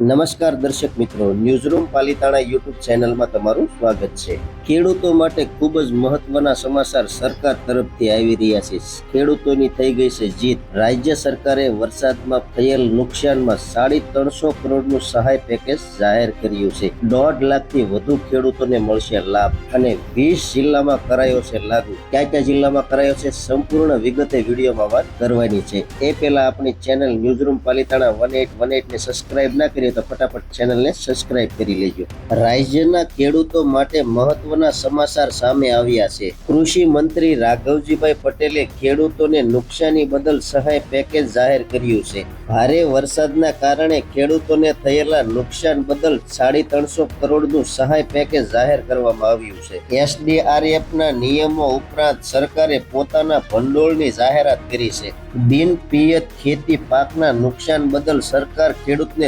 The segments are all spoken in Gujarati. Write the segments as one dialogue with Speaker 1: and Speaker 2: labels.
Speaker 1: નમસ્કાર દર્શક મિત્રો, ન્યૂઝરૂમ પાલિતાણા યુટ્યુબ ચેનલમાં તમારું સ્વાગત છે। ખેડૂતો માટે ખૂબ જ મહત્વના સમાચાર સરકાર તરફથી આવી રહ્યા છે। ખેડૂતોની થઈ ગઈ છે જીત। રાજ્ય સરકારે વરસાદમાં થયેલ નુકસાનમાં 350 કરોડનું સહાય પેકેજ જાહેર કર્યું છે। 1.5 લાખથી વધુ ખેડૂતોને મળશે લાભ અને 20 જિલ્લામાં કરાયો છે લાગુ। કયા જિલ્લામાં કરાયો છે સંપૂર્ણ વિગતે વિડીયોમાં વાત કરવાની છે। એ પહેલા આપણી ચેનલ ન્યૂઝરૂમ પાલિતાણા 1818 ને સબસ્ક્રાઇબ ના કરી તો ફટાફટ ચેનલને સબસ્ક્રાઇબ કરી લેજો। રાજ્યના ખેડૂતો માટે મહત્વના સમાચાર સામે આવ્યા છે। કૃષિ મંત્રી રાઘવજીભાઈ પટેલે ખેડૂતોને નુકસાની બદલ સહાય પેકેજ જાહેર કર્યું છે। ભારે વરસાદના કારણે ખેડૂતોને થયેલા નુકસાન બદલ 350 કરોડનું સહાય પેકેજ જાહેર કરવામાં આવ્યું છે। એસડીઆરએફના નિયમો ઉપરાંત સરકારે પોતાના ભંડોળની જાહેરાત કરી છે। બિન પિયત ખેતી પાકના નુકસાન બદલ સરકાર ખેડૂતને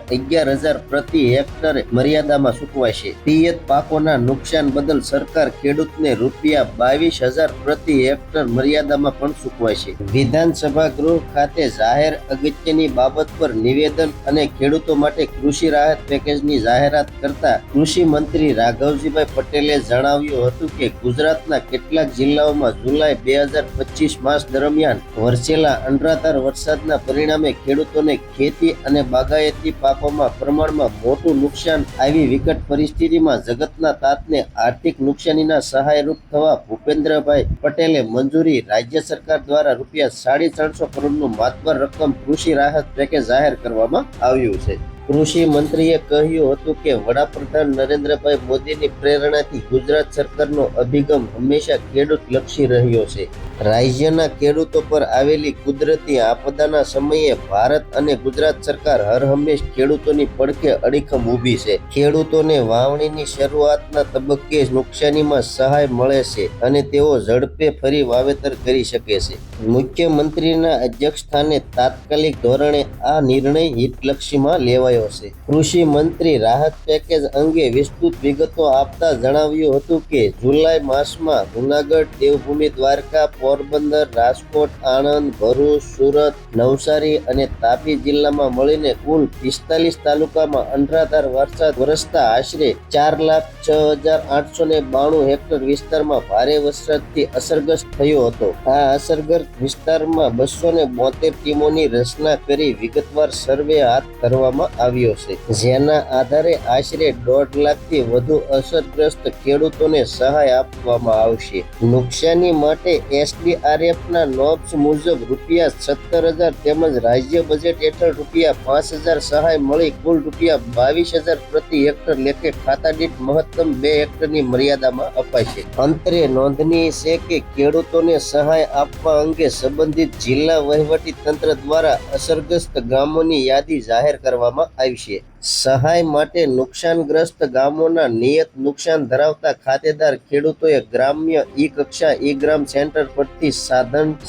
Speaker 1: ₹11,000 પ્રતિ હેક્ટરે મર્યાદામાં ચૂકવાશે। પિયત પાકોના નુકસાન બદલ સરકાર ખેડૂતને ₹22,000 પ્રતિ હેક્ટર મર્યાદામાં પણ ચૂકવાશે। વિધાનસભા ગૃહ ખાતે જાહેર અગત્યની બાબત પર નિવેદન અને ખેડૂતો માટે કૃષિ રાહત પેકેજની જાહેરાત કરતા કૃષિ મંત્રી રાઘવજીભાઈ પટેલે જણાવ્યું હતું કે ગુજરાતના કેટલાક જિલ્લાઓમાં જુલાઈ 2025 માસ દરમિયાન વરસેલા અનરાધાર વરસાદના પરિણામે ખેડૂતોને ખેતી અને બાગાયતી પાકોમાં પ્રમાણમાં મોટું નુકસાન આવી વિકટ પરિસ્થિતિમાં જગતના તાતને આર્થિક નુકસાનીના સહાયરૂપ થવા ભૂપેન્દ્રભાઈ પટેલે મંજૂરી રાજ્ય સરકાર દ્વારા ₹350 કરોડનું માતબર રકમ કૃષિ રાહત પેકેજ જાહેર કરવામાં આવ્યું છે। કૃષિ મંત્રીએ કહ્યું હતું કે વડાપ્રધાન નરેન્દ્રભાઈ મોદીની પ્રેરણાથી ગુજરાત સરકારનો અભિગમ હંમેશા ખેડૂત લક્ષી રહ્યો છે। રાજ્યના ખેડૂતો પર આવેલી કુદરતી આપદાના સમયે ભારત અને ગુજરાત સરકાર હરહંમેશ ખેડૂતોની પડખે અડીખમ ઊભી છે। ખેડૂતોને વાવણીની શરૂઆતના તબક્કે નુકસાનીમાં સહાય મળે છે અને તેઓ ઝડપે ફરી વાવેતર કરી શકે છે। મુખ્યમંત્રીના અધ્યક્ષસ્થાને તાત્કાલિક ધોરણે આ નિર્ણય હિતલક્ષીમાં લેવાયો છે। કૃષિ મંત્રી રાહત પેકેજ અંગે વિસ્તૃત વિગતો આપતા જણાવ્યું હતું કે જુલાઈ માસમાં જૂનાગઢ, દેવભૂમિ દ્વારકા, પોરબંદર, રાજકોટ, આણંદ, ભરૂચ, સુરત, નવસારી અને તાપી જિલ્લામાં મળીને કુલ 45 તાલુકામાં અનરાધાર વરસાદ વરસતા આશરે 4,06,892 હેક્ટર વિસ્તારમાં ભારે વરસાદથી અસરગ્રસ્ત થયો હતો। આ અસરગ્રસ્ત વિસ્તારમાં 272 ટીમોની રચના કરી વિગતવાર સર્વે હાથ ધરવામાં આવ્યો છે, જેના આધારે આશરે 1.5 લાખથી વધુ અસરગ્રસ્ત ખેડૂતોને સહાય આપવામાં આવશે। નુકસાની માટે એસડીઆરએફના નોર્મ્સ મુજબ ₹17,000 તેમજ રાજ્ય બજેટ હેઠળ ₹5,000 સહાય મળી કુલ ₹22,000 પ્રતિ હેક્ટર લેખે ખાતા દીઠ મહત્તમ 2 હેક્ટરની મર્યાદામાં અપાશે। અંતરે નોંધનીય છે કે ખેડૂતોને સહાય આપવા અંગે સંબંધિત જિલ્લા વહીવટી તંત્ર દ્વારા અસરગ્રસ્ત ગામોની યાદી જાહેર કરવામાં આવશે। સહાય માટે નુકસાનગ્રસ્ત ગામોના નિયત નુકસાન ધરાવતા ખાતેદાર ખેડૂતોએ ગ્રામ્ય ઈ-કક્ષા ઈ-ગ્રામ સેન્ટર પરથી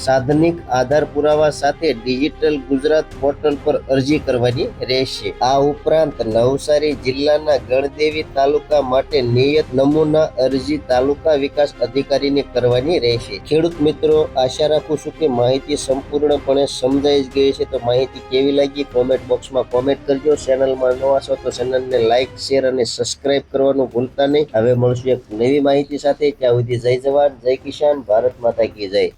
Speaker 1: સાધનિક આધાર પુરાવા સાથે ડિજિટલ ગુજરાત પોર્ટલ પર અરજી કરવાની રહેશે। આ ઉપરાંત નવસારી જિલ્લાના ગણદેવી તાલુકા માટે નિયત નમૂના અરજી તાલુકા વિકાસ અધિકારીને કરવાની રહેશે। ખેડૂત મિત્રો, આશા રાખું છું કે માહિતી સંપૂર્ણપણે સમજાઈ ગઈ છે। તો માહિતી કેવી લાગી કોમેન્ટ બોક્સમાં કોમેન્ટ કરજો। ચેનલમાં નવા છો તો ચેનલને લાઇક, શેર અને સબસ્ક્રાઇબ કરવાનું ભૂલતા નહીં। હવે મળશું એક નવી માહિતી સાથે। ત્યાં સુધી જય જવાન, જય કિસાન, ભારત માતા કી જય।